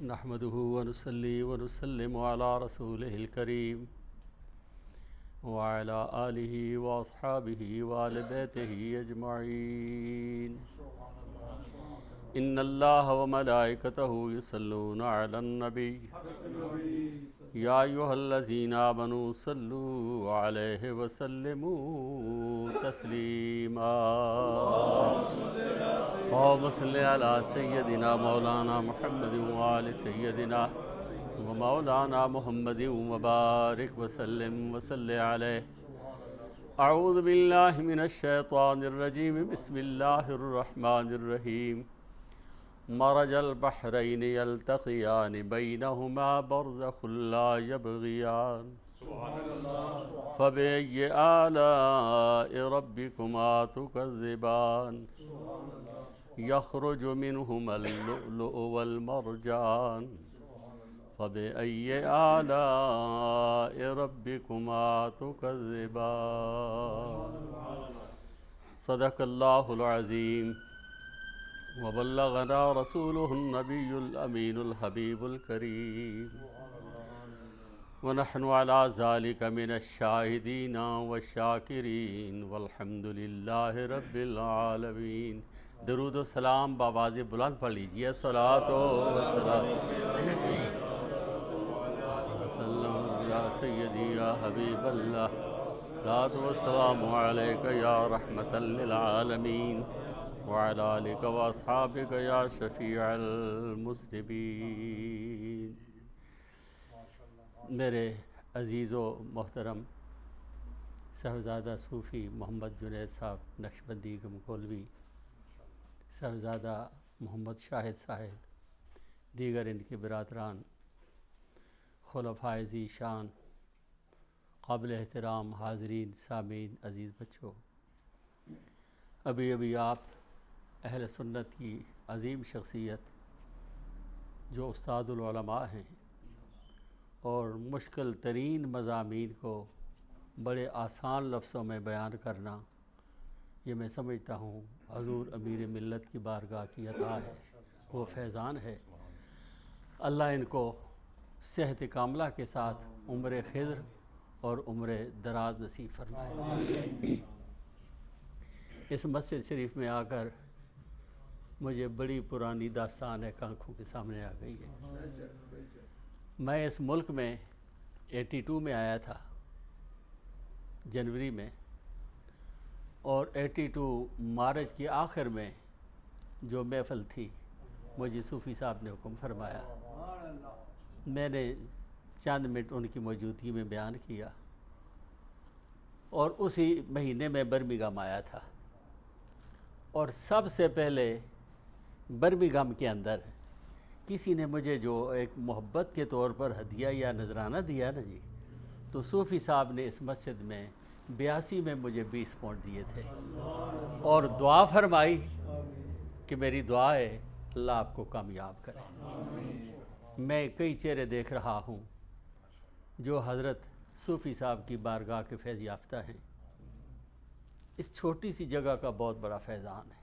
نحمده ونصلي ونسلم على رسوله الكريم وعلى آله وأصحابه وآل بيته أجمعين. إن الله وملائكته يصلون على النبي يا أيها الذين آمنوا صلوا عليه وسلموا تسليما. اللهم صل على سيدنا مولانا محمد وآل سيدنا ومولانا محمد وبارك وسلم وصل عليه. اعوذ باللہ من الشیطان الرجیم. بسم اللہ الرحمن الرحیم. مرج البحرین یلتقیان بینہما برزخ لا یبغیان فبأي آلاء ربكما تكذبان يخرج منهما اللؤلؤ والمرجان فبأي آلاء ربكما تكذبان. صدق الله العظيم وبلغنا رسوله النبي الأمين الحبيب الكريم ونحن على ذلك من الشاهدين والشاكرين والحمد لله رب العالمين. درود و سلام بآواز بلند پڑھ لیجیے. صلاۃ و سلام یا سیدی یا حبیب اللہ. صلاۃ و سلام علیک یا رحمۃ للعالمین وعلی آلک و اصحابک یا شفیع المذنبین. میرے عزیز و محترم صاحبزادہ صوفی محمد جنید صاحب نقشبندی گمکولوی، صاحبزادہ محمد شاہد صاحب، دیگر ان کے برادران، خلفائے ذی شان، قابل احترام حاضرین سامعین، عزیز بچوں، ابھی آپ اہل سنت کی عظیم شخصیت جو استاد العلماء ہیں اور مشکل ترین مضامین کو بڑے آسان لفظوں میں بیان کرنا، یہ میں سمجھتا ہوں حضور امیر ملت کی بارگاہ کی عطا ہے، وہ فیضان ہے. اللہ ان کو صحت کاملہ کے ساتھ عمر خضر اور عمر دراز نصیب فرمائے. اس مسجد شریف میں آ کر مجھے بڑی پرانی داستان ایک آنکھوں کے سامنے آ گئی ہے. میں اس ملک میں 82 میں آیا تھا، جنوری میں، اور 82 مارچ کے آخر میں جو محفل تھی مجھے صوفی صاحب نے حکم فرمایا. میں نے چند منٹ ان کی موجودگی میں بیان کیا، اور اسی مہینے میں برمنگھم آیا تھا. اور سب سے پہلے برمنگھم کے اندر کسی نے مجھے جو ایک محبت کے طور پر ہدیہ یا نذرانہ دیا نا جی، تو صوفی صاحب نے اس مسجد میں 82 میں مجھے 20 پاؤنڈ دیے تھے، اور دعا فرمائی کہ میری دعا ہے اللہ آپ کو کامیاب کرے. میں کئی چہرے دیکھ رہا ہوں جو حضرت صوفی صاحب کی بارگاہ کے فیض یافتہ ہیں. اس چھوٹی سی جگہ کا بہت بڑا فیضان ہے.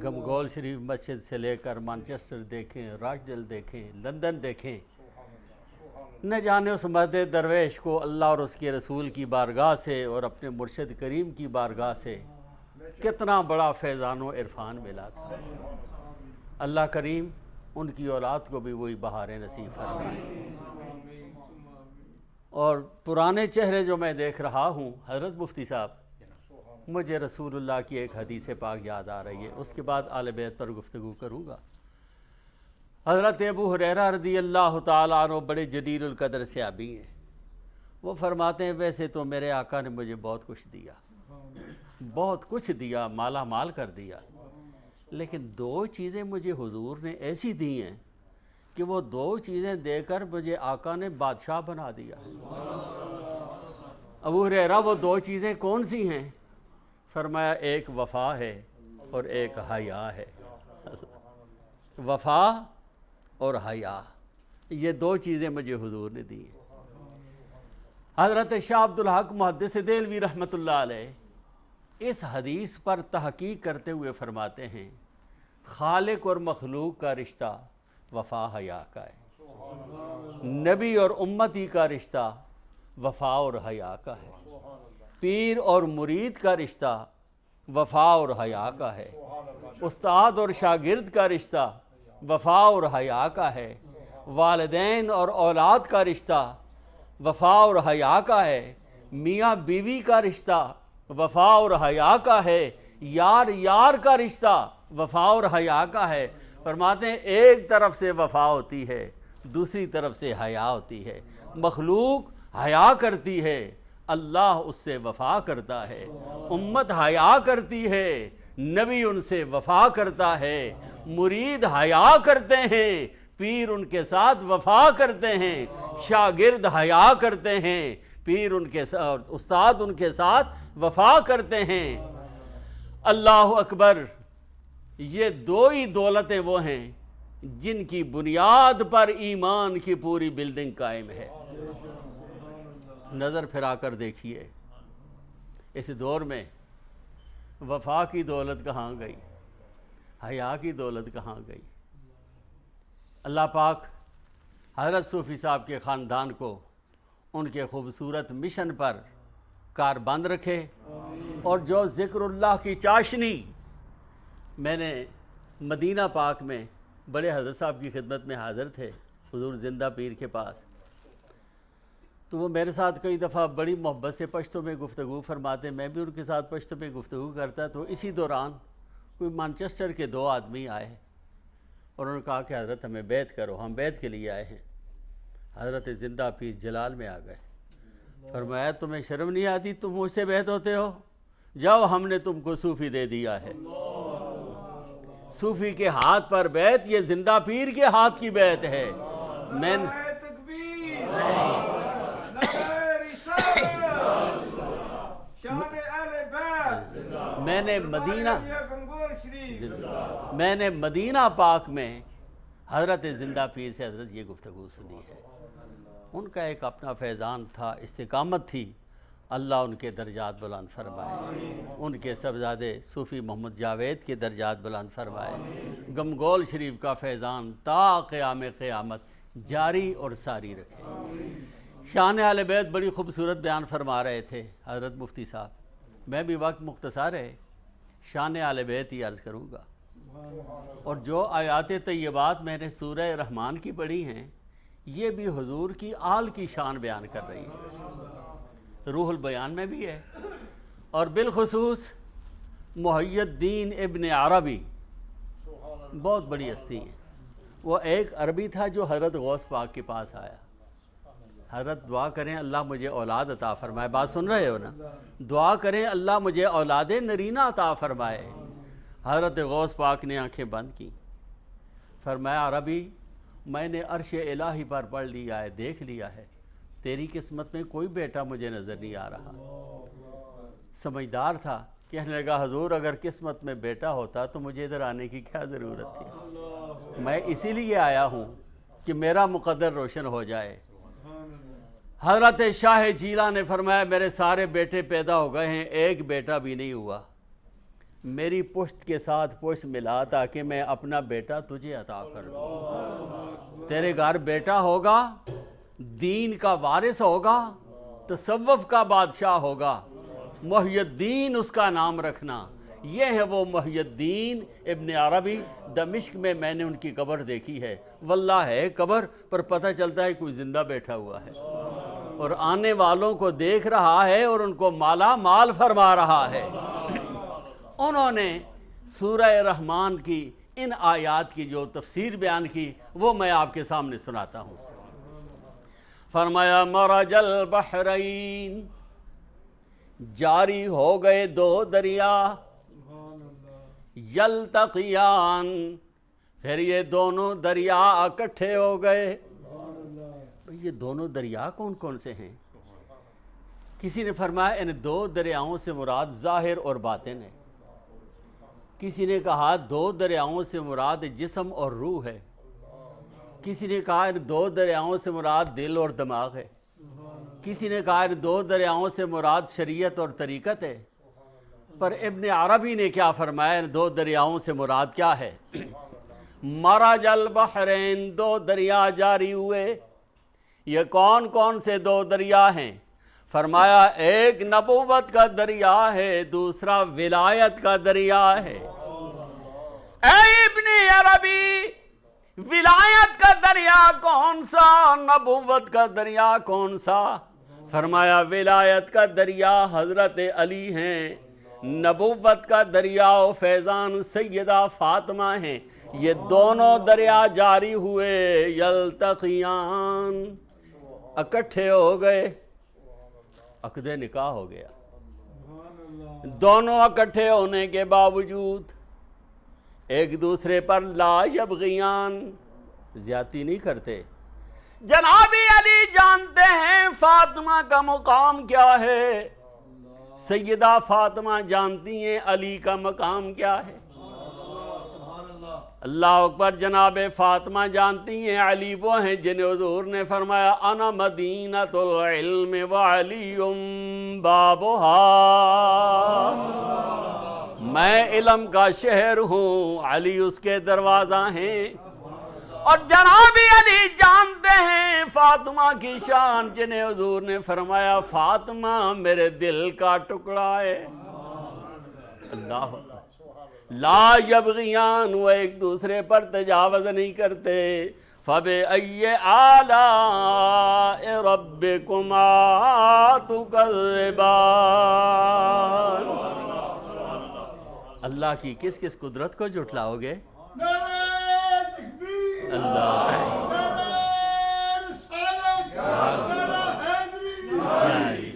گمگول شریف مسجد سے لے کر مانچسٹر دیکھیں، راجڈل دیکھیں، لندن دیکھیں، نہ جانے اس مرد درویش کو اللہ اور اس کے رسول کی بارگاہ سے اور اپنے مرشد کریم کی بارگاہ سے کتنا بڑا فیضان و عرفان ملا تھا. اللہ کریم ان کی اولاد کو بھی وہی بہاریں نصیب فرمائے. اور پرانے چہرے جو میں دیکھ رہا ہوں، حضرت مفتی صاحب، مجھے رسول اللہ کی ایک حدیث پاک یاد آ رہی ہے، اس کے بعد آل بیت پر گفتگو کروں گا. حضرت ابو ہریرہ رضی اللہ تعالیٰ عنہ بڑے جلیل القدر صحابی ہیں. وہ فرماتے ہیں ویسے تو میرے آقا نے مجھے بہت کچھ دیا، بہت کچھ دیا، مالا مال کر دیا، لیکن 2 چیزیں مجھے حضور نے ایسی دی ہیں کہ وہ 2 چیزیں دے کر مجھے آقا نے بادشاہ بنا دیا. ابو ہریرہ وہ 2 چیزیں کون سی ہیں؟ فرمایا ایک وفا ہے اور ایک حیا ہے. وفا اور حیا، یہ 2 چیزیں مجھے حضور نے دی ہیں. حضرت شاہ عبدالحق محدث دہلوی رحمۃ اللہ علیہ اس حدیث پر تحقیق کرتے ہوئے فرماتے ہیں خالق اور مخلوق کا رشتہ وفا حیا کا ہے۔ نبی اور امتی کا رشتہ وفا اور حیا کا ہے۔ پیر اور مرید کا رشتہ وفا اور حیا کا ہے۔ استاد اور شاگرد کا رشتہ وفا اور حیا کا ہے۔ والدین اور اولاد کا رشتہ وفا اور حیا کا ہے۔ میاں بیوی کا رشتہ وفا اور حیا کا ہے۔ یار یار کا رشتہ وفا اور حیا کا ہے۔ فرماتے ہیں ایک طرف سے وفا ہوتی ہے، دوسری طرف سے حیا ہوتی ہے۔ مخلوق حیا کرتی ہے، اللہ اس سے وفا کرتا ہے۔ امت حیا کرتی ہے، نبی ان سے وفا کرتا ہے۔ مرید حیا کرتے ہیں، پیر ان کے ساتھ وفا کرتے ہیں۔ شاگرد حیا کرتے ہیں، پیر ان کے ساتھ، استاد ان کے ساتھ وفا کرتے ہیں۔ اللہ اکبر، یہ دو ہی دولتیں وہ ہیں جن کی بنیاد پر ایمان کی پوری بلڈنگ قائم ہے۔ نظر پھرا کر دیکھیے اس دور میں وفا کی دولت کہاں گئی، حیا کی دولت کہاں گئی۔ اللہ پاک حضرت صوفی صاحب کے خاندان کو ان کے خوبصورت مشن پر کاربند رکھے، اور جو ذکر اللہ کی چاشنی میں نے مدینہ پاک میں بڑے حضرت صاحب کی خدمت میں حاضر تھے، حضور زندہ پیر کے پاس، تو وہ میرے ساتھ کئی دفعہ بڑی محبت سے پشتو میں گفتگو فرماتے، میں بھی ان کے ساتھ پشتو میں گفتگو کرتا۔ تو اسی دوران کوئی مانچسٹر کے دو آدمی آئے اور انہوں نے کہا کہ حضرت ہمیں بیعت کرو، ہم بیعت کے لیے آئے ہیں۔ حضرت زندہ پیر جلال میں آ گئے، فرمایا تمہیں شرم نہیں آتی، تم مجھ سے بیعت ہوتے ہو؟ جاؤ، ہم نے تم کو صوفی دے دیا ہے۔ صوفی کے ہاتھ پر بیعت، یہ زندہ پیر کے ہاتھ کی بیعت ہے۔ میں نے مدینہ پاک میں حضرت زندہ پیر سے حضرت یہ گفتگو سنی ہے۔ ان کا ایک اپنا فیضان تھا، استقامت تھی، اللہ ان کے درجات بلند فرمائے، ان کے صاحبزادے صوفی محمد جاوید کے درجات بلند فرمائے، گمگول شریف کا فیضان تا قیام قیامت جاری اور ساری رکھے۔ شان اہل بیت بڑی خوبصورت بیان فرما رہے تھے حضرت مفتی صاحب، میں بھی وقت مختصر ہے، شان اہل بیت ہی عرض کروں گا۔ اور جو آیات طیبات میں نے سورہ رحمان کی پڑھی ہیں، یہ بھی حضور کی آل کی شان بیان کر رہی ہے، روح البیان میں بھی ہے۔ اور بالخصوص محی الدین ابن عربی بہت بڑی ہستی ہیں، وہ ایک عربی تھا جو حضرت غوث پاک کے پاس آیا، حضرت دعا کریں اللہ مجھے اولاد عطا فرمائے، بات سن رہے ہو نا، دعا کریں اللہ مجھے اولاد نرینہ عطا فرمائے۔ حضرت غوث پاک نے آنکھیں بند کی، فرمایا عربی میں نے عرش الہی پر پڑھ لیا ہے، دیکھ لیا ہے، تیری قسمت میں کوئی بیٹا مجھے نظر نہیں آ رہا۔ سمجھدار تھا، کہنے لگا حضور اگر قسمت میں بیٹا ہوتا تو مجھے ادھر آنے کی کیا ضرورت تھی، میں اسی لیے آیا ہوں کہ میرا مقدر روشن ہو جائے۔ حضرت شاہ جیلان نے فرمایا میرے سارے بیٹے پیدا ہو گئے ہیں، ایک بیٹا بھی نہیں ہوا، میری پشت کے ساتھ پشت ملا تاکہ میں اپنا بیٹا تجھے عطا کر دوں۔ تیرے گھر بیٹا ہوگا، دین کا وارث ہوگا، تصوف کا بادشاہ ہوگا، محی الدین اس کا نام رکھنا۔ یہ ہے وہ محی الدین ابن عربی، دمشق میں میں نے ان کی قبر دیکھی ہے، واللہ ہے قبر پر پتہ چلتا ہے کوئی زندہ بیٹھا ہوا ہے، اور آنے والوں کو دیکھ رہا ہے اور ان کو مالا مال فرما رہا ہے۔ انہوں نے سورہ رحمان کی ان آیات کی جو تفسیر بیان کی وہ میں آپ کے سامنے سناتا ہوں۔ فرمایا مرج البحرین، جاری ہو گئے دو دریا، یلتقیان، پھر یہ دونوں دریا اکٹھے ہو گئے۔ یہ دونوں دریا کون کون سے ہیں؟ کسی نے فرمایا ان دو دریاؤں سے مراد ظاہر اور باطن ہے، کسی نے کہا دو دریاؤں سے مراد جسم اور روح ہے، کسی نے کہا ان دو دریاؤں سے مراد دل اور دماغ ہے، کسی نے کہا ان دو دریاؤں سے مراد شریعت اور طریقت ہے۔ پر ابن عربی نے کیا فرمایا ان دو دریاؤں سے مراد کیا ہے؟ مرج البحرین، دو دریا جاری ہوئے۔ یہ کون کون سے دو دریا ہیں؟ فرمایا ایک نبوت کا دریا ہے، دوسرا ولایت کا دریا ہے۔ اے ابن عربی، ولایت کا دریا کون سا، نبوت کا دریا کون سا؟ فرمایا ولایت کا دریا حضرت علی ہیں، نبوت کا دریا و فیضان سیدہ فاطمہ ہیں۔ یہ دونوں دریا جاری ہوئے، یلتقیان، اکٹھے ہو گئے، عقد نکاح ہو گیا۔ دونوں اکٹھے ہونے کے باوجود ایک دوسرے پر لا یبغیان، زیادتی نہیں کرتے۔ جناب علی جانتے ہیں فاطمہ کا مقام کیا ہے، سیدہ فاطمہ جانتی ہیں علی کا مقام کیا ہے۔ اللہ اکبر۔ جناب فاطمہ جانتی ہیں علی وہ ہیں جنہیں حضور نے فرمایا انا مدینۃ العلم وعلی بابھا، میں علم کا شہر ہوں، علی اس کے دروازہ ہیں۔ اور جناب علی جانتے ہیں فاطمہ کی شان، جنہیں حضور نے فرمایا فاطمہ میرے دل کا ٹکڑا ہے۔ اللہ لا یبغیان، وہ ایک دوسرے پر تجاوز نہیں کرتے۔ فَبِأَيِّ آلَاءِ رَبِّكُمَا تُكَذِّبَانِ، اللہ کی کس کس قدرت کو جھٹلاؤ گے؟ اللہ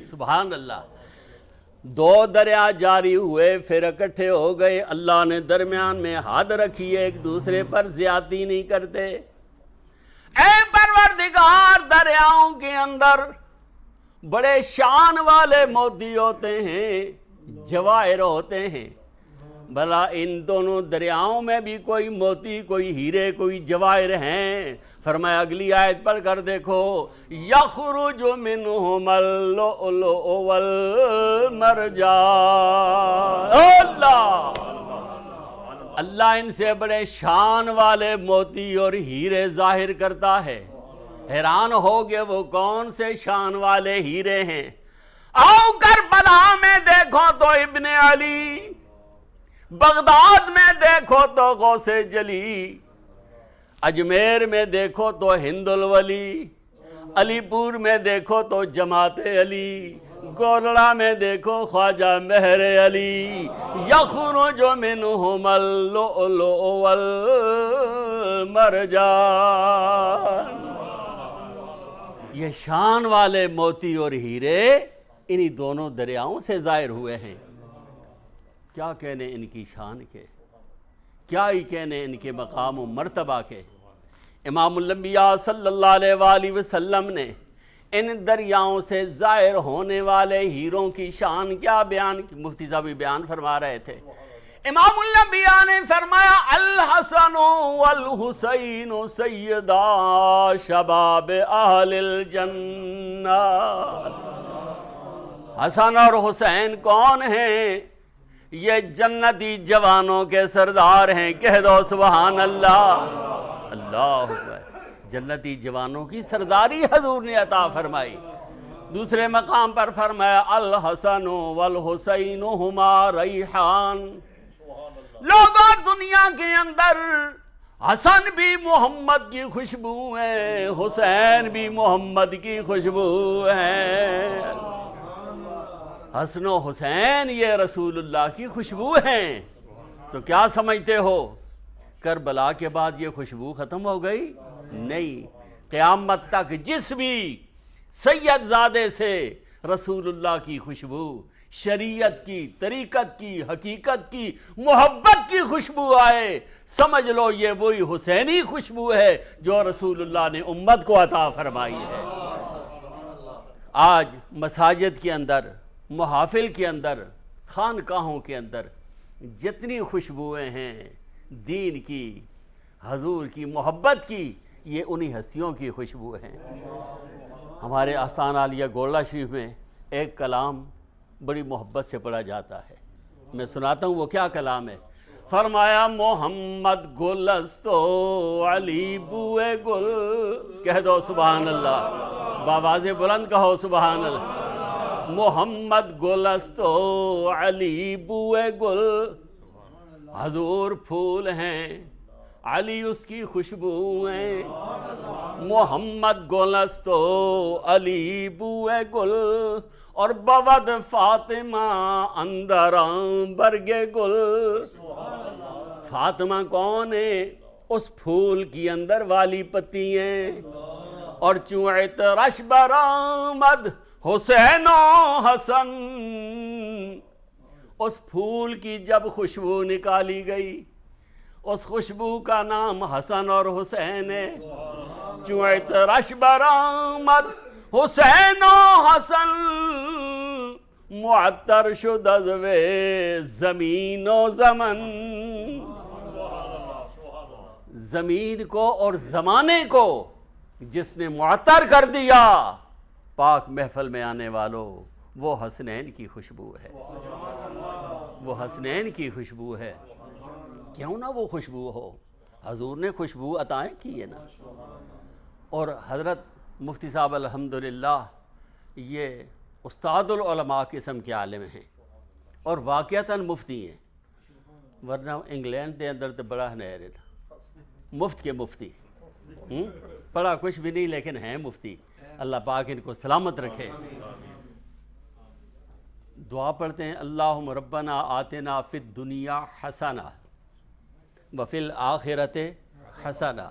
سبحان اللہ۔ دو دریا جاری ہوئے، پھر اکٹھے ہو گئے، اللہ نے درمیان میں حد رکھی ہے، ایک دوسرے پر زیادتی نہیں کرتے۔ اے پروردگار، دریاؤں کے اندر بڑے شان والے موتی ہوتے ہیں، جواہر ہوتے ہیں، بھلا ان دونوں دریاؤں میں بھی کوئی موتی، کوئی ہیرے، کوئی جواہر ہیں؟ فرمایا اگلی آیت پڑھ کر دیکھو، یخرج منہم اللؤلؤ والمرجان، اللہ ان سے بڑے شان والے موتی اور ہیرے ظاہر کرتا ہے۔ حیران ہوگے وہ کون سے شان والے ہیرے ہیں؟ آؤ کربلا میں دیکھو تو ابن علی، بغداد میں دیکھو تو غوث جلی، اجمیر میں دیکھو تو ہند الولی، علی پور میں دیکھو تو جماعت علی، گولڑا میں دیکھو خواجہ مہر علی، یخرج منہم اللؤلؤ والمرجان، یہ شان والے موتی اور ہیرے انہی دونوں دریاؤں سے ظاہر ہوئے ہیں۔ کیا کہنے ان کی شان کے، کیا ہی کہنے ان کے مقام و مرتبہ کے۔ امام الانبیاء صلی اللہ علیہ وآلہ وسلم نے ان دریاؤں سے ظاہر ہونے والے ہیروں کی شان کیا بیان کی، مفتی صاحب بیان فرما رہے تھے۔ امام الانبیاء نے فرمایا الحسن والحسین سیدا شباب اہل الجنہ، حسن اور حسین کون ہیں؟ یہ جنتی جوانوں کے سردار ہیں، کہہ دو سبحان اللہ۔ اللہ اکبر، جنتی جوانوں کی سرداری حضور نے عطا فرمائی۔ دوسرے مقام پر فرمایا الحسن والحسین ہما ریحان، لوگوں دنیا کے اندر حسن بھی محمد کی خوشبو ہے، حسین بھی محمد کی خوشبو ہے۔ حسن و حسین یہ رسول اللہ کی خوشبو ہیں۔ تو کیا سمجھتے ہو کربلا کے بعد یہ خوشبو ختم ہو گئی؟ نہیں، قیامت تک جس بھی سید زادے سے رسول اللہ کی خوشبو، شریعت کی، طریقت کی، حقیقت کی، محبت کی خوشبو آئے، سمجھ لو یہ وہی حسینی خوشبو ہے جو رسول اللہ نے امت کو عطا فرمائی ہے۔ آج مساجد کے اندر، محافل کے اندر، خانقاہوں کے اندر جتنی خوشبوئیں ہیں دین کی، حضور کی، محبت کی، یہ انہی ہستیوں کی خوشبو ہیں۔ ہمارے آستان عالیہ گولڑا شریف میں ایک کلام بڑی محبت سے پڑھا جاتا ہے، میں سناتا ہوں وہ کیا کلام ہے۔ فرمایا محمد گلستو علی بوئے گل، کہہ دو سبحان اللہ، بآواز بلند کہو سبحان اللہ۔ محمد گلستو علی بوئے گل، حضور پھول ہیں علی اس کی خوشبو ہیں، محمد گلستو علی بوئے گل، اور بود فاطمہ اندراں برگے گل۔ فاطمہ کون ہے؟ اس پھول کی اندر والی پتی ہیں، اور چوعت رش برآمد حسین و حسن، اس پھول کی جب خوشبو نکالی گئی، اس خوشبو کا نام حسن اور حسین ہے۔ چوعت رش برآمد حسین و حسن، معطر شد از وی زمین و زمن، زمین کو اور زمانے کو جس نے معطر کر دیا، پاک محفل میں آنے والوں، وہ حسنین کی خوشبو ہے، وہ حسنین کی خوشبو ہے۔ کیوں نہ وہ خوشبو ہو، حضور نے خوشبو عطائیں کی ہے نا۔ اور حضرت مفتی صاحب الحمدللہ یہ استاد العلماء قسم کے عالم ہیں، اور واقعتاً مفتی ہیں، ورنہ انگلینڈ دے اندر تو بڑا ہے مفت کے مفتی، پڑھا کچھ بھی نہیں لیکن ہیں مفتی، اللہ پاک ان کو سلامت رکھے۔ دعا پڑھتے ہیں، اللہم ربنا آتنا فی الدنیا حسنہ وفی الآخرۃ حسنہ۔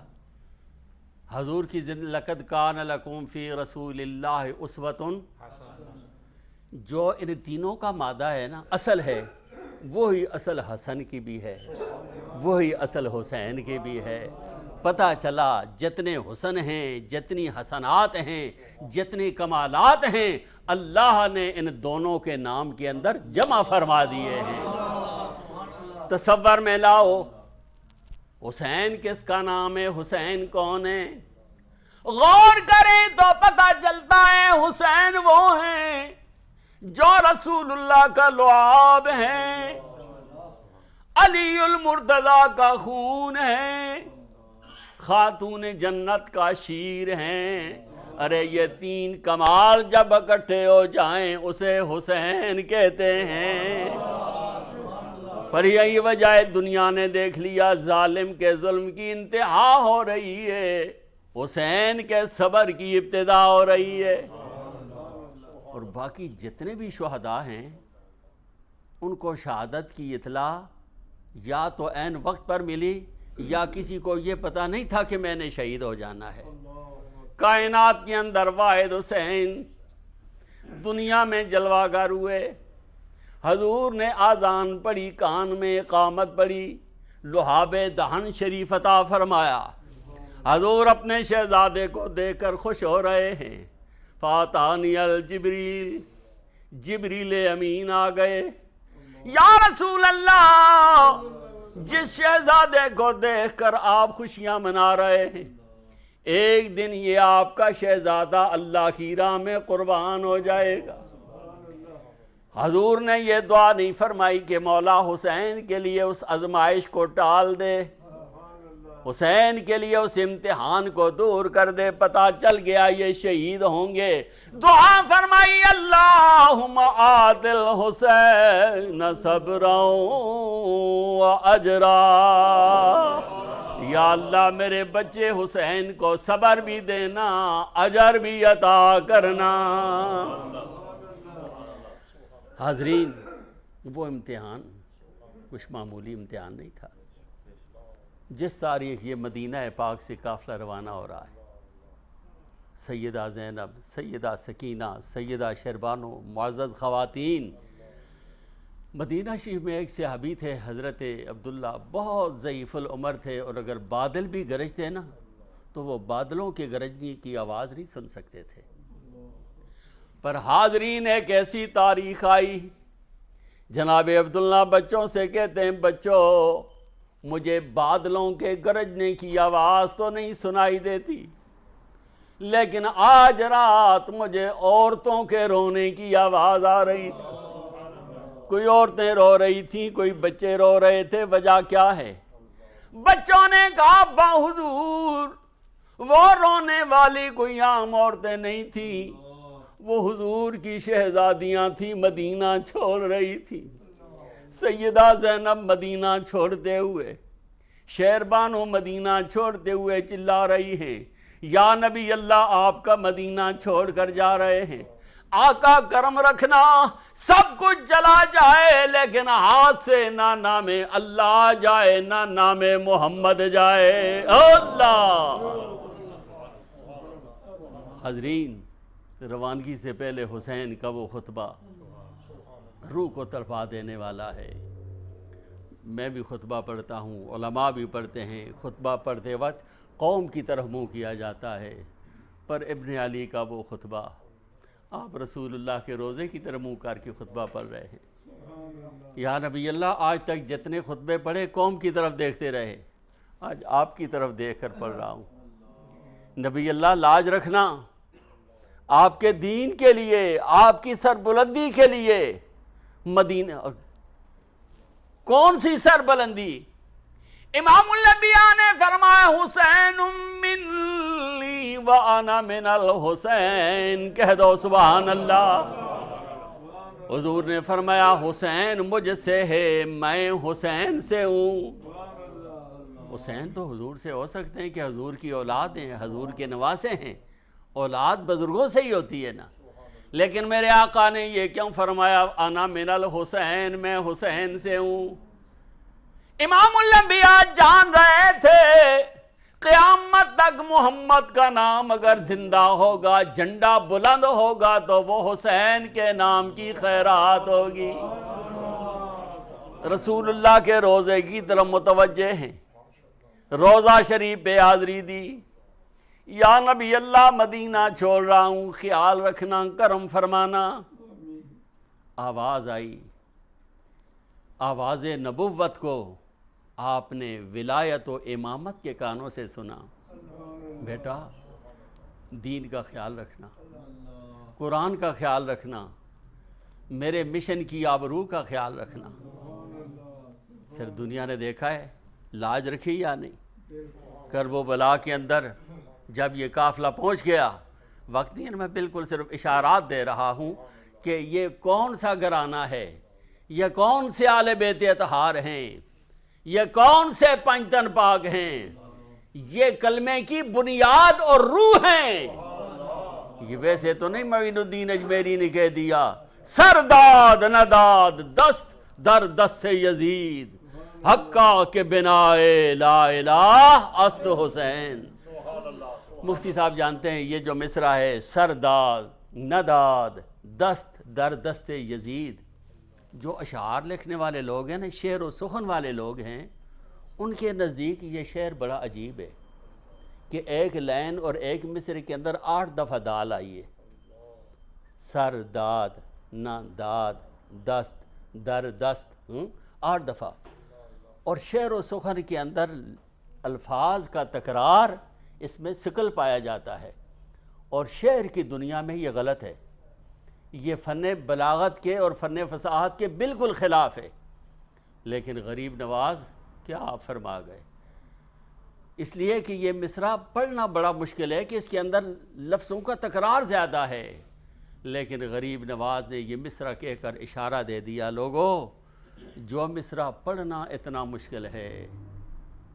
حضور کی لقد کان لکم فی رسول اللہ اسوۃ، جو ان تینوں کا مادہ ہے نا، اصل ہے، وہی اصل حسن کی بھی ہے، وہی اصل حسین کی بھی ہے۔ پتہ چلا جتنے حسن ہیں، جتنی حسنات ہیں، جتنے کمالات ہیں، اللہ نے ان دونوں کے نام کے اندر جمع فرما دیے ہیں۔ تصور میں لاؤ، حسین کس کا نام ہے؟ حسین کون ہے؟ غور کریں تو پتہ چلتا ہے حسین وہ ہیں جو رسول اللہ کا لعاب ہیں، علی المرتضیٰ کا خون ہے، خاتون جنت کا شیر ہیں۔ ارے یہ تین کمال جب اکٹھے ہو جائیں اسے حسین کہتے ہیں۔ پر یہی وجہ ہے دنیا نے دیکھ لیا ظالم کے ظلم کی انتہا ہو رہی ہے، حسین کے صبر کی ابتدا ہو رہی ہے۔ اور باقی جتنے بھی شہداء ہیں ان کو شہادت کی اطلاع یا تو عین وقت پر ملی یا کسی کو یہ پتہ نہیں تھا کہ میں نے شہید ہو جانا ہے۔ کائنات کے اندر واحد حسین دنیا میں جلوہ گر ہوئے، حضور نے آذان پڑھی، کان میں اقامت پڑھی، لحاب دہن شریف عطا فرمایا، حضور اپنے شہزادے کو دیکھ کر خوش ہو رہے ہیں۔ فاتانی الجبریل، جبریل امین آ گئے، یا رسول اللہ جس شہزادے کو دیکھ کر آپ خوشیاں منا رہے ہیں، ایک دن یہ آپ کا شہزادہ اللہ کی راہ میں قربان ہو جائے گا۔ حضور نے یہ دعا نہیں فرمائی کہ مولا حسین کے لیے اس آزمائش کو ٹال دے، حسین کے لیے اس امتحان کو دور کر دے، پتہ چل گیا یہ شہید ہوں گے۔ دعا فرمائی، اللہم آت الحسین صبرا و اجرا، یا اللہ میرے بچے حسین کو صبر بھی دینا، اجر بھی عطا کرنا۔ حاضرین، وہ امتحان کچھ معمولی امتحان نہیں تھا۔ جس تاریخ یہ مدینہ پاک سے قافلہ روانہ ہو رہا ہے، سیدہ زینب، سیدہ سکینہ، سیدہ شربانو، معزز خواتین، مدینہ شریف میں ایک صحابی تھے حضرت عبداللہ، بہت ضعیف العمر تھے، اور اگر بادل بھی گرجتے نا تو وہ بادلوں کے گرجنے کی آواز نہیں سن سکتے تھے۔ پر حاضرین ایک ایسی تاریخ آئی، جناب عبداللہ بچوں سے کہتے ہیں، بچوں مجھے بادلوں کے گرجنے کی آواز تو نہیں سنائی دیتی، لیکن آج رات مجھے عورتوں کے رونے کی آواز آ رہی تھی۔ کوئی عورتیں رو رہی تھیں، کوئی بچے رو رہے تھے، وجہ کیا ہے؟ بچوں نے کہا ابا حضور وہ رونے والی کوئی عام عورتیں نہیں تھیں، وہ حضور کی شہزادیاں تھیں، مدینہ چھوڑ رہی تھی۔ سیدہ زینب مدینہ چھوڑتے ہوئے، شہربانو مدینہ چھوڑتے ہوئے چلا رہی ہیں، یا نبی اللہ آپ کا مدینہ چھوڑ کر جا رہے ہیں، آقا کرم رکھنا سب کچھ چلا جائے لیکن ہاتھ سے نہ نام اللہ جائے نہ نام محمد جائے۔ اللہ حضرین، روانگی سے پہلے حسین کا وہ خطبہ روح کو تڑپا دینے والا ہے۔ میں بھی خطبہ پڑھتا ہوں، علماء بھی پڑھتے ہیں، خطبہ پڑھتے وقت قوم کی طرف منہ کیا جاتا ہے، پر ابن علی کا وہ خطبہ آپ رسول اللہ کے روزے کی طرف منہ کر کے خطبہ پڑھ رہے ہیں۔ یا نبی اللہ آج تک جتنے خطبے پڑھے قوم کی طرف دیکھتے رہے، آج آپ کی طرف دیکھ کر پڑھ رہا ہوں۔ نبی اللہ لاج رکھنا، آپ کے دین کے لیے، آپ کی سربلندی کے لیے مدینہ۔ کون سی سربلندی؟ امام الانبیاء نے فرمایا حسین منی وانا من الحسین، کہہ دو سبحان اللہ۔ حضور نے فرمایا حسین مجھ سے ہے، میں حسین سے ہوں۔ حسین تو حضور سے ہو سکتے ہیں کہ حضور کی اولاد ہیں، حضور کے نواسے ہیں، اولاد بزرگوں سے ہی ہوتی ہے نا، لیکن میرے آقا نے یہ کیوں فرمایا انا من الحسین، میں حسین سے ہوں؟ امام الانبیاء جان رہے تھے قیامت تک محمد کا نام اگر زندہ ہوگا، جھنڈا بلند ہوگا تو وہ حسین کے نام کی خیرات ہوگی۔ رسول اللہ کے روزے کی طرف متوجہ ہیں، روزہ شریف پہ حاضری دی، یا نبی اللہ مدینہ چھوڑ رہا ہوں، خیال رکھنا، کرم فرمانا۔ آواز آئی، آواز نبوت کو آپ نے ولایت و امامت کے کانوں سے سنا۔ بیٹا دین کا خیال رکھنا، قرآن کا خیال رکھنا، میرے مشن کی آبرو کا خیال رکھنا۔ پھر دنیا نے دیکھا ہے لاج رکھی یا نہیں۔ کرب و بلا کے اندر جب یہ قافلہ پہنچ گیا، وقت نہیں، میں بالکل صرف اشارات دے رہا ہوں کہ یہ کون سا گھرانہ ہے، یہ کون سے آل بیت اطہار ہیں، یہ کون سے پنجتن پاک ہیں، یہ کلمے کی بنیاد اور روح ہیں۔ یہ ویسے تو نہیں معین الدین اجمیری نے کہہ دیا سرداد نداد دست در دست یزید، حقا کے بنائے لا الہ است حسین۔ مفتی صاحب جانتے ہیں یہ جو مصرع ہے سرداد نداد دست در دست یزید، جو اشعار لکھنے والے لوگ ہیں نا، شعر و سخن والے لوگ ہیں، ان کے نزدیک یہ شعر بڑا عجیب ہے کہ ایک لائن اور ایک مصرع کے اندر 8 دفعہ دال آئی ہے، سرداد نداد دست در دست، 8 دفعہ۔ اور شعر و سخن کے اندر الفاظ کا تکرار اس میں ثقل پایا جاتا ہے، اور شعر کی دنیا میں یہ غلط ہے، یہ فن بلاغت کے اور فن فصاحت کے بالکل خلاف ہے۔ لیکن غریب نواز کیا آپ فرما گئے، اس لیے کہ یہ مصرع پڑھنا بڑا مشکل ہے کہ اس کے اندر لفظوں کا تکرار زیادہ ہے، لیکن غریب نواز نے یہ مصرع کہہ کر اشارہ دے دیا، لوگوں جو مصرع پڑھنا اتنا مشکل ہے،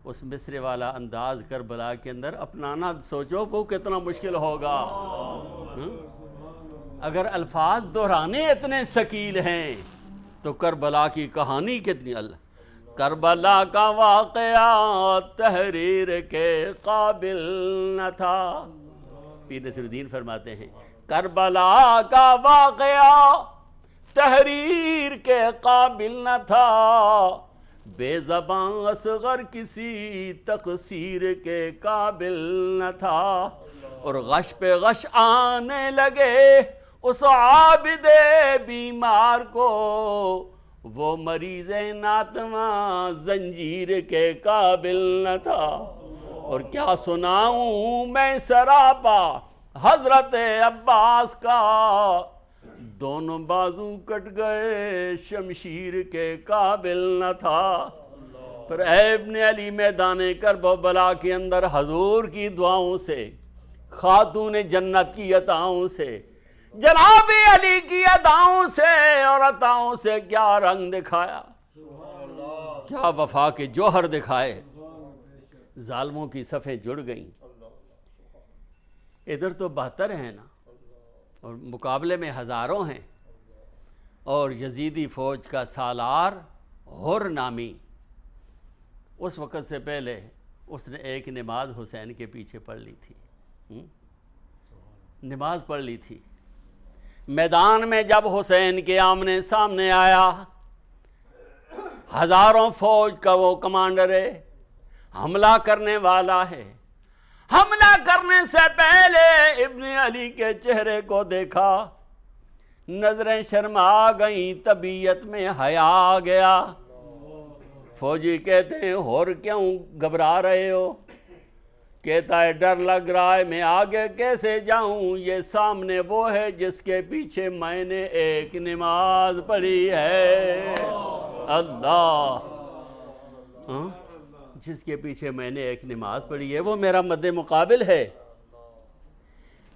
اس مصرع والا انداز کربلا کے اندر اپنانا سوچو وہ کتنا مشکل ہوگا۔ اگر الفاظ دہرانے اتنے ثقیل ہیں تو کربلا کی کہانی کتنی کربلا کا واقعہ تحریر کے قابل نہ تھا۔ پیر نصیر الدین فرماتے ہیں کربلا کا واقعہ تحریر کے قابل نہ تھا، بے زبان اصغر کسی تقصیر کے قابل نہ تھا، اور غش پہ غش آنے لگے اس عابد بیمار کو، وہ مریض ناتواں زنجیر کے قابل نہ تھا۔ اور کیا سناؤں میں سراپا حضرت عباس کا، دونوں بازو کٹ گئے، شمشیر کے قابل نہ تھا۔ پر اے ابن علی میدان کرب و بلا کے اندر حضور کی دعاؤں سے، خاتون جنت کی عطاؤں سے، جناب علی کی اداؤں سے اور عطاؤں سے کیا رنگ دکھایا، کیا وفا کے جوہر دکھائے۔ ظالموں کی صفیں جڑ گئیں۔ ادھر تو 72 ہیں نا، اور مقابلے میں ہزاروں ہیں، اور یزیدی فوج کا سالار حر نامی اس وقت سے پہلے اس نے ایک نماز حسین کے پیچھے پڑھ لی تھی، نماز پڑھ لی تھی۔ میدان میں جب حسین کے آمنے سامنے آیا، ہزاروں فوج کا وہ کمانڈر ہے، حملہ کرنے والا ہے، حملہ کرنے سے پہلے ابن علی کے چہرے کو دیکھا، نظریں شرما گئیں، طبیعت میں حیا آ گیا۔ فوجی کہتے ہیں اور کیوں گھبرا رہے ہو؟ کہتا ہے ڈر لگ رہا ہے، میں آگے کیسے جاؤں، یہ سامنے وہ ہے جس کے پیچھے میں نے ایک نماز پڑھی ہے۔ اللہ، جس کے پیچھے میں نے ایک نماز پڑھی ہے وہ میرا مد مقابل ہے۔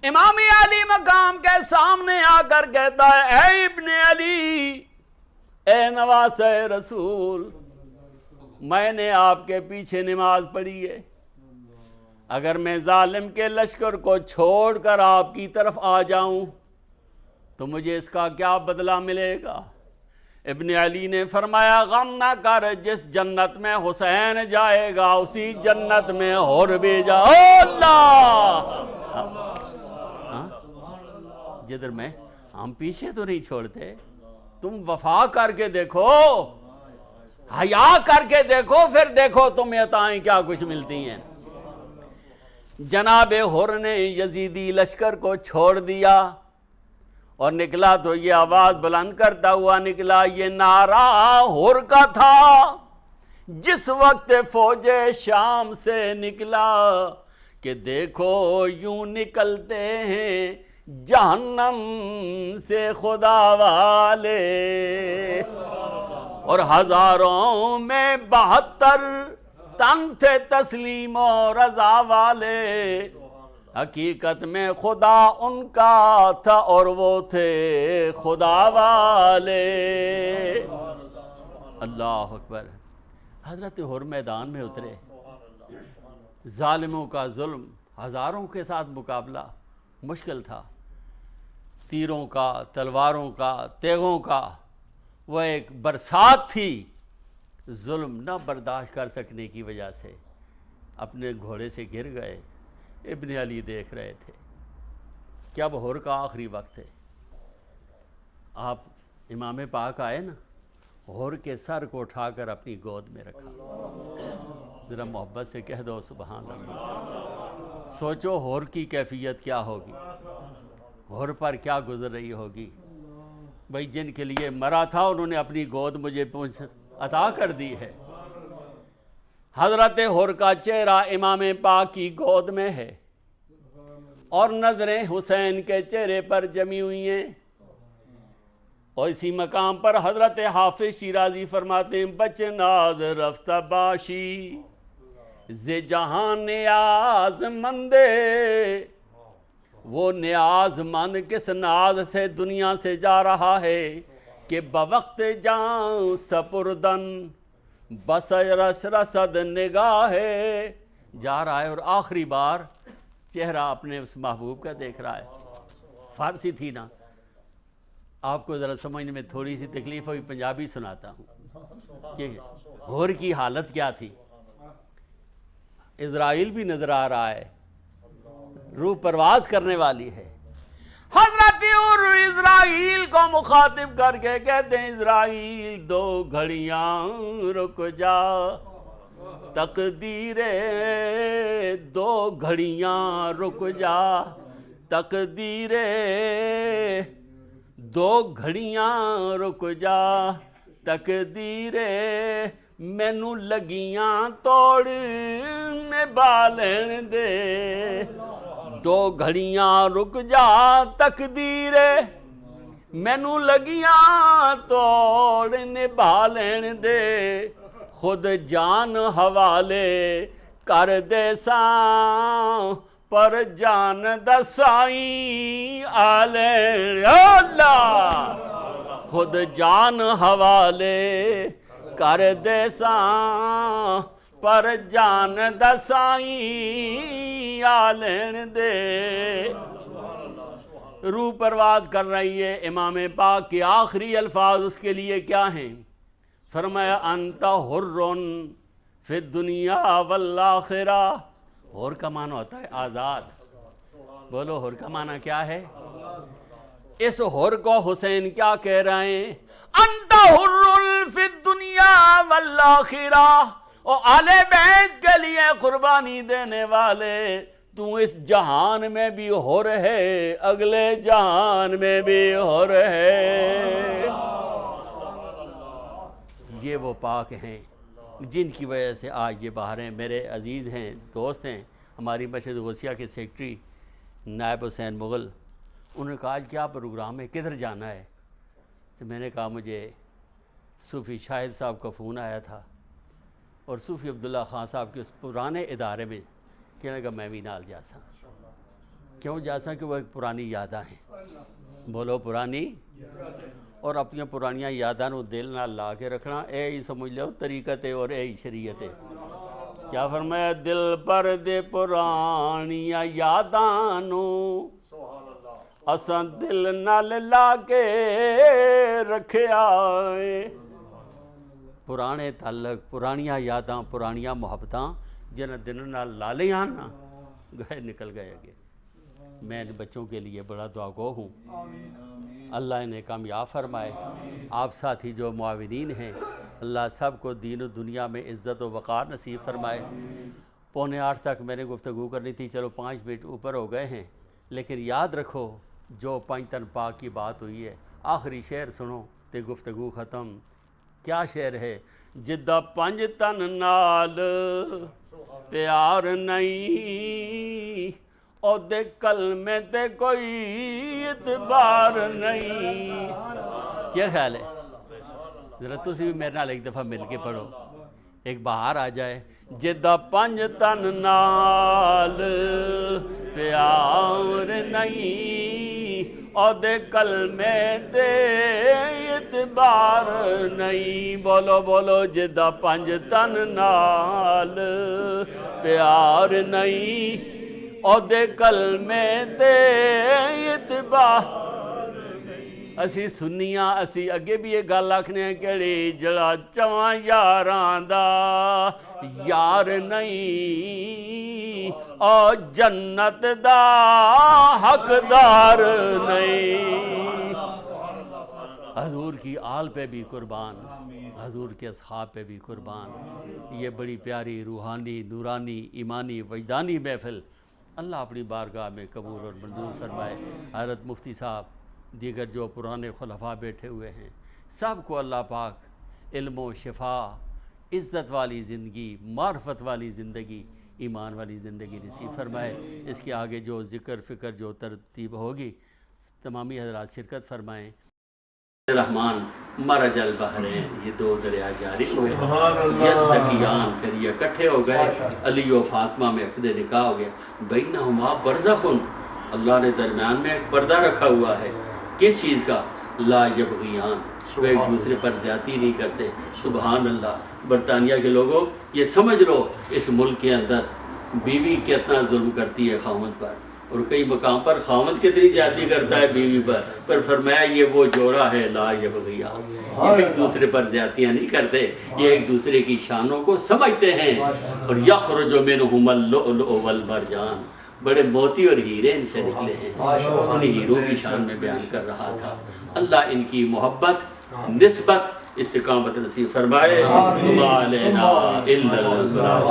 امام علی مقام کے سامنے آ کر کہتا ہے اے ابن علی، اے نواسہ رسول، میں نے آپ کے پیچھے نماز پڑھی ہے، اگر میں ظالم کے لشکر کو چھوڑ کر آپ کی طرف آ جاؤں تو مجھے اس کا کیا بدلہ ملے گا؟ ابن علی نے فرمایا غم نہ کر، جس جنت میں حسین جائے گا اسی جنت میں حر بھی جا۔ اللہ، جدھر میں ہم پیچھے تو نہیں چھوڑتے، تم وفا کر کے دیکھو، حیا کر کے دیکھو، پھر دیکھو تمہیں عطائیں کیا کچھ ملتی ہیں۔ جناب حر نے یزیدی لشکر کو چھوڑ دیا اور نکلا تو یہ آواز بلند کرتا ہوا نکلا، یہ نعرہ حر کا تھا جس وقت فوج شام سے نکلا کہ دیکھو یوں نکلتے ہیں جہنم سے خدا والے، اور ہزاروں میں 72 تن تھے تسلیم و رضا والے، حقیقت میں خدا ان کا تھا اور وہ تھے خدا والے۔ اللہ اکبر۔ حضرت حر میدان میں اترے، ظالموں کا ظلم، ہزاروں کے ساتھ مقابلہ مشکل تھا، تیروں کا، تلواروں کا، تیغوں کا وہ ایک برسات تھی۔ ظلم نہ برداشت کر سکنے کی وجہ سے اپنے گھوڑے سے گر گئے۔ ابن علی دیکھ رہے تھے کہ اب حر کا آخری وقت ہے۔ آپ امام پاک آئے نا، حر کے سر کو اٹھا کر اپنی گود میں رکھا، ذرا محبت سے کہہ دو سبحان اللہ۔ سوچو حر کی کیفیت کیا ہوگی، حر پر کیا گزر رہی ہوگی۔ بھائی جن کے لیے مرا تھا انہوں نے اپنی گود مجھے عطا کر دی ہے۔ حضرت حر کا چہرہ امام پاک کی گود میں ہے اور نظریں حسین کے چہرے پر جمی ہوئی ہیں، اور اسی مقام پر حضرت حافظ شیرازی فرماتے ہیں بچ ناز رفتہ باشی ز جہاں نیاز مندے، وہ نیاز مند کس ناز سے دنیا سے جا رہا ہے کہ بوقت جان سپردن بس رسد نگاہ ہے، جا رہا ہے اور آخری بار چہرہ اپنے اس محبوب کا دیکھ رہا ہے۔ فارسی تھی نا، آپ کو ذرا سمجھنے میں تھوڑی سی تکلیف ہوئی، پنجابی سناتا ہوں کہ حر کی حالت کیا تھی۔ اسرائیل بھی نظر آ رہا ہے، روح پرواز کرنے والی ہے۔ حضرت حر اسرائیل کو مخاطب کر کے کہتے ہیں اسرائیل 2 گھڑیاں رک جا، تقدیر 2 گھڑیاں رک جا، تقدیر 2 گھڑیاں رک جا، تقدیر مینوں لگیاں توڑ نبھا لین دے، 2 گھڑیاں رک جا، تقدیر مینوں لگیاں توڑ نبھا لین دے خود جان حوالے کر دے ساں پر جان دا سائیں آ لین اللہ خود جان حوالے کر دے ساں پر جان دا سائیں آ لین دے روح پرواز کر رہی ہے امام پاک کے آخری الفاظ اس کے لیے کیا ہیں فرمایا انت حر فی الدنیا والآخرہ حر کا معنی ہوتا ہے آزاد بولو حر کا معنی کیا ہے اس حر کو حسین کیا کہہ رہے ہیں انت حر فی الدنیا والآخرہ اور اہل بیت کے لیے قربانی دینے والے تو اس جہان میں بھی حر ہے اگلے جہان میں بھی حر ہے یہ وہ پاک ہیں جن کی وجہ سے آج یہ باہر ہیں میرے عزیز ہیں دوست ہیں ہماری مسجد غوثیہ کے سیکرٹری نائب حسین مغل انہوں نے کہا آج کیا پروگرام ہے کدھر جانا ہے تو میں نے کہا مجھے صوفی شاہد صاحب کا فون آیا تھا اور صوفی عبداللہ خان صاحب کے اس پرانے ادارے میں کہنے لگا میں بھی نال جاسا کیوں جاسا کہ وہ ایک پرانی یاداں ہیں بولو پرانی اور اپنی پرانیاں یاداں نو دل نال لا کے رکھنا اے ہی سمجھ لو طریقت ہے اور اے ہی شریعت ہے کیا فرمایا دل پر دے پرانیاں یاداں نو اساں دل نال لا کے رکھیا ہے پرانے تعلق پرانیاں یاداں پرانیاں محبتاں جنہیں دن نال لا لے آن نا گئے نکل گئے اگے میں ان بچوں کے لیے بڑا دعا گو ہوں اللہ انہیں کامیاب فرمائے آپ ساتھی جو معاونین ہیں اللہ سب کو دین و دنیا میں عزت و وقار نصیب فرمائے 7:45 تک میں نے گفتگو کرنی تھی چلو 5 منٹ اوپر ہو گئے ہیں لیکن یاد رکھو جو 5 تن پاک کی بات ہوئی ہے آخری شعر سنو تے گفتگو ختم کیا شعر ہے جدہ 5 تن نال پیار نہیں او دے کلمے تے کوئی اعتبار نہیں کیا خیال ہے ذرا تسی بھی میرے نال ایک دفعہ مل کے پڑھو ایک بہار آ جائے جدہ 5 تن نال پیار نہیں او دے کلمے تے اعتبار نہیں بولو بولو جدہ 5 تن نال پیار نہیں او دے کلمے تے اعتبار اسی سنیاں اسی اگے بھی یہ گل آکھنے ہیں کہڑی جڑا 4 یاراں دا یار نہیں او جنت دا حقدار نہیں حضور کی آل پہ بھی قربان حضور کے اصحاب پہ بھی قربان یہ بڑی پیاری روحانی نورانی ایمانی وجدانی محفل اللہ اپنی بارگاہ میں قبول اور منظور فرمائے حضرت مفتی صاحب دیگر جو پرانے خلفاء بیٹھے ہوئے ہیں سب کو اللہ پاک علم و شفا عزت والی زندگی معرفت والی زندگی ایمان والی زندگی نصیب فرمائے اس کے آگے جو ذکر فکر جو ترتیب ہوگی تمامی حضرات شرکت فرمائیں رحمان مرج البحرین یہ 2 دریا جاری ہوئے یلتقیان پھر یہ اکٹھے ہو گئے علی و فاطمہ میں عقد نکاح ہو گیا بینہما برزخ اللہ نے درمیان میں ایک پردہ رکھا ہوا ہے کس چیز کا لا یبغیان وہ ایک دوسرے پر زیادتی نہیں کرتے سبحان اللہ برطانیہ کے لوگوں یہ سمجھ لو اس ملک کے اندر بیوی کتنا ظلم کرتی ہے خاوند پر اور کئی مقام پر خاوند کتنی زیادتی کرتا ہے بیوی پر فرمایا یہ وہ جوڑا ہے لا یبغیان یہ ایک دوسرے پر زیادتیاں نہیں کرتے یہ ایک دوسرے کی شانوں کو سمجھتے ہیں اور یخرج منہم اللؤلؤ والمرجان بڑے موتی اور ہیرے ان سے نکلے ہیں ان ہیروں کی شان میں بیان کر رہا تھا اللہ ان کی محبت نسبت استقامت نصیب فرمائے وما علینا الا البلاغ